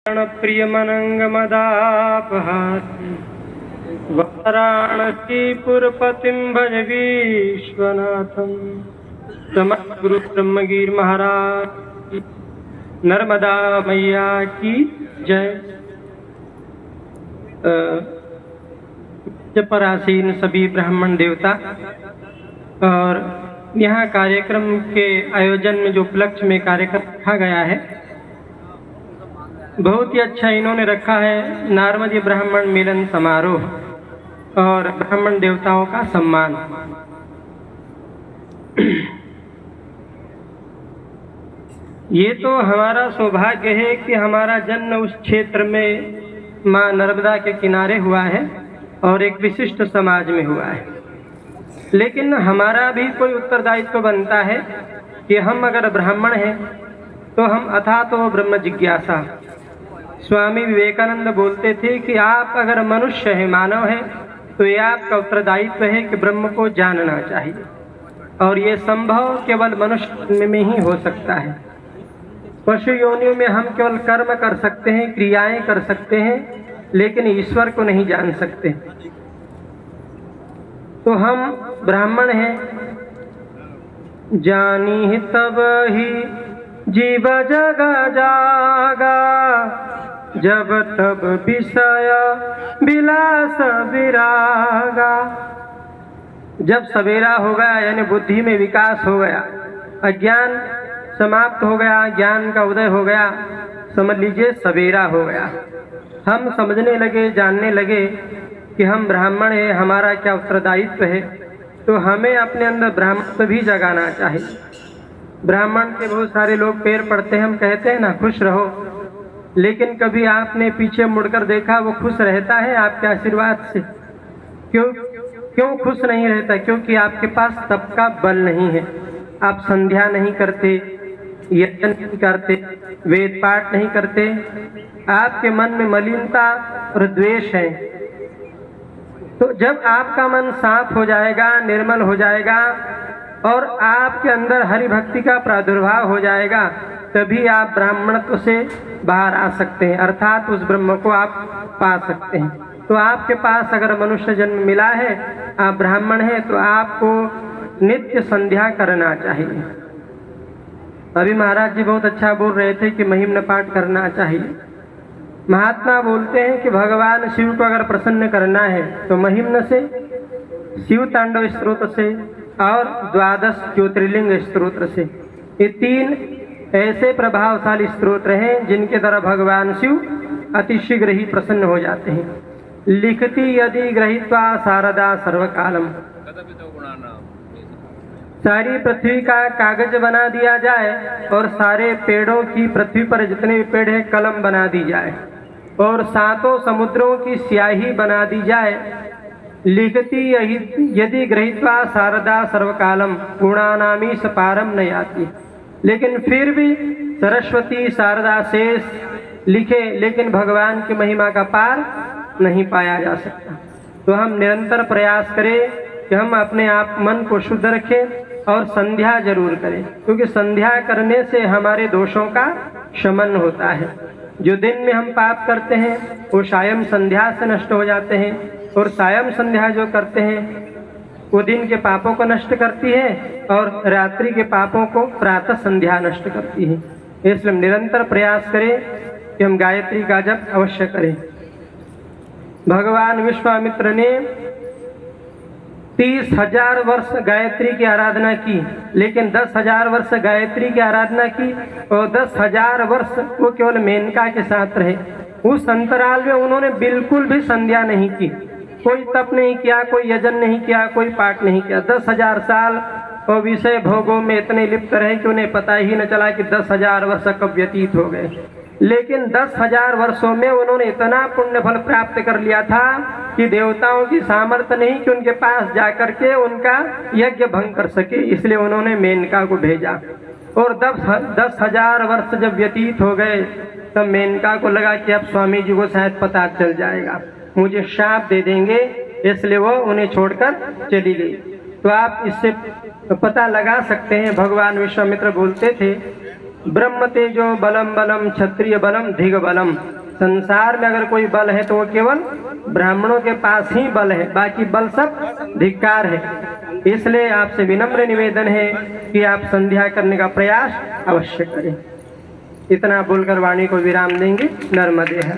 प्रियमनङ्गमदापहासि वाराणसीपुरपतिं भज विश्वनाथं। समद्गुरु ब्रह्मगिर महाराज की, नर्मदा मैया की जय। पर आसीन सभी ब्राह्मण देवता और यहाँ कार्यक्रम के आयोजन में जो उपलक्ष्य में कार्यक्रम रखा गया है, बहुत ही अच्छा इन्होंने रखा है। नारमदी ब्राह्मण मिलन समारोह और ब्राह्मण देवताओं का सम्मान। ये तो हमारा सौभाग्य है कि हमारा जन्म उस क्षेत्र में माँ नर्मदा के किनारे हुआ है और एक विशिष्ट समाज में हुआ है। लेकिन हमारा भी कोई उत्तरदायित्व बनता है कि हम अगर ब्राह्मण हैं तो हम अथातो ब्रह्म जिज्ञासा। स्वामी विवेकानंद बोलते थे कि आप अगर मनुष्य हैं, मानव हैं, तो ये आपका उत्तरदायित्व है कि ब्रह्म को जानना चाहिए। और ये संभव केवल मनुष्य में ही हो सकता है। पशु योनियों में हम केवल कर्म कर सकते हैं, क्रियाएं कर सकते हैं, लेकिन ईश्वर को नहीं जान सकते। तो हम ब्राह्मण हैं। जानी तब ही जीव जग जागा, जब तब विषय विलास विरागा। जब सवेरा हो गया यानी बुद्धि में विकास हो गया, अज्ञान समाप्त हो गया, ज्ञान का उदय हो गया, समझ लीजिए सवेरा हो गया। हम समझने लगे, जानने लगे कि हम ब्राह्मण हैं, हमारा क्या उत्तरदायित्व है। तो हमें अपने अंदर ब्राह्मण भी जगाना चाहिए। ब्राह्मण के बहुत सारे लोग पैर पड़ते हैं, हम कहते हैं ना खुश रहो, लेकिन कभी आपने पीछे मुड़कर देखा वो खुश रहता है आपके आशीर्वाद से? क्यों खुश नहीं रहता? क्योंकि आपके पास तप का बल नहीं है। आप संध्या नहीं करते, यज्ञ नहीं करते, वेद पाठ नहीं करते, आपके मन में मलिनता और द्वेष है। तो जब आपका मन साफ हो जाएगा, निर्मल हो जाएगा और आपके अंदर हरि भक्ति का प्रादुर्भाव हो जाएगा, तभी आप ब्राह्मणत्व से बाहर आ सकते हैं, अर्थात उस ब्रह्म को आप पा सकते हैं। तो आपके पास अगर मनुष्य जन्म मिला है, आप ब्राह्मण हैं, तो आपको नित्य संध्या करना चाहिए। अभी महाराज जी बहुत अच्छा बोल रहे थे कि महिम्न पाठ करना चाहिए। महात्मा बोलते हैं कि भगवान शिव को अगर प्रसन्न करना है तो महिम्न से, शिव तांडव स्तोत्र से और 12 ज्योतिर्लिंग स्तोत्र से। ये 3 ऐसे प्रभावशाली स्तोत्र हैं जिनके द्वारा भगवान शिव अति शीघ्र ही प्रसन्न हो जाते हैं। लिखती यदि ग्रहीत्वा शारदा सर्वकालम। सारी पृथ्वी का कागज बना दिया जाए और सारे पेड़ों की, पृथ्वी पर जितने भी पेड़ हैं, कलम बना दी जाए और 7 समुद्रों की स्याही बना दी जाए। लिखती यदि गृहीत्वा शारदा सर्वकालम गुणानामीश पारम न याति। लेकिन फिर भी सरस्वती शारदा शेष लिखे, लेकिन भगवान की महिमा का पार नहीं पाया जा सकता। तो हम निरंतर प्रयास करें कि हम अपने आप मन को शुद्ध रखें और संध्या जरूर करें, क्योंकि संध्या करने से हमारे दोषों का शमन होता है। जो दिन में हम पाप करते हैं वो सायं संध्या से नष्ट हो जाते हैं, और सायं संध्या जो करते हैं वो दिन के पापों को नष्ट करती है और रात्रि के पापों को प्रातः संध्या नष्ट करती है। इसलिए हम निरंतर प्रयास करें कि हम गायत्री का जप अवश्य करें। भगवान विश्वामित्र ने 30,000 वर्ष गायत्री की आराधना की, लेकिन 10,000 वर्ष गायत्री की आराधना की और 10,000 वर्ष वो केवल मेनका के साथ रहे। उस अंतराल में उन्होंने बिल्कुल भी संध्या नहीं की, कोई तप नहीं किया, कोई यजन नहीं किया, कोई पाठ नहीं किया। 10,000 साल और विषय भोगों में इतने लिप्त रहे कि उन्हें पता ही न चला कि 10,000 वर्ष कब व्यतीत हो गए। लेकिन 10,000 वर्षों में उन्होंने इतना पुण्य फल प्राप्त कर लिया था कि देवताओं की सामर्थ्य नहीं कि उनके पास जाकर के उनका यज्ञ भंग कर सके। इसलिए उन्होंने मेनका को भेजा और 10,000 वर्ष जब व्यतीत हो गए तब मेनका को लगा कि अब स्वामी जी को शायद पता चल जाएगा, मुझे शाप दे देंगे, इसलिए वो उन्हें छोड़कर चली गई। तो आप इससे पता लगा सकते हैं, भगवान विश्वामित्र बोलते थे ब्रह्म तेजो बलम बलम क्षत्रिय बलम धिग बलम। संसार में अगर कोई बल है तो वो केवल ब्राह्मणों के पास ही बल है, बाकी बल सब धिक्कार है। इसलिए आपसे विनम्र निवेदन है कि आप संध्या करने का प्रयास अवश्य करें। इतना बोलकर वाणी को विराम देंगे। नर्मदे है।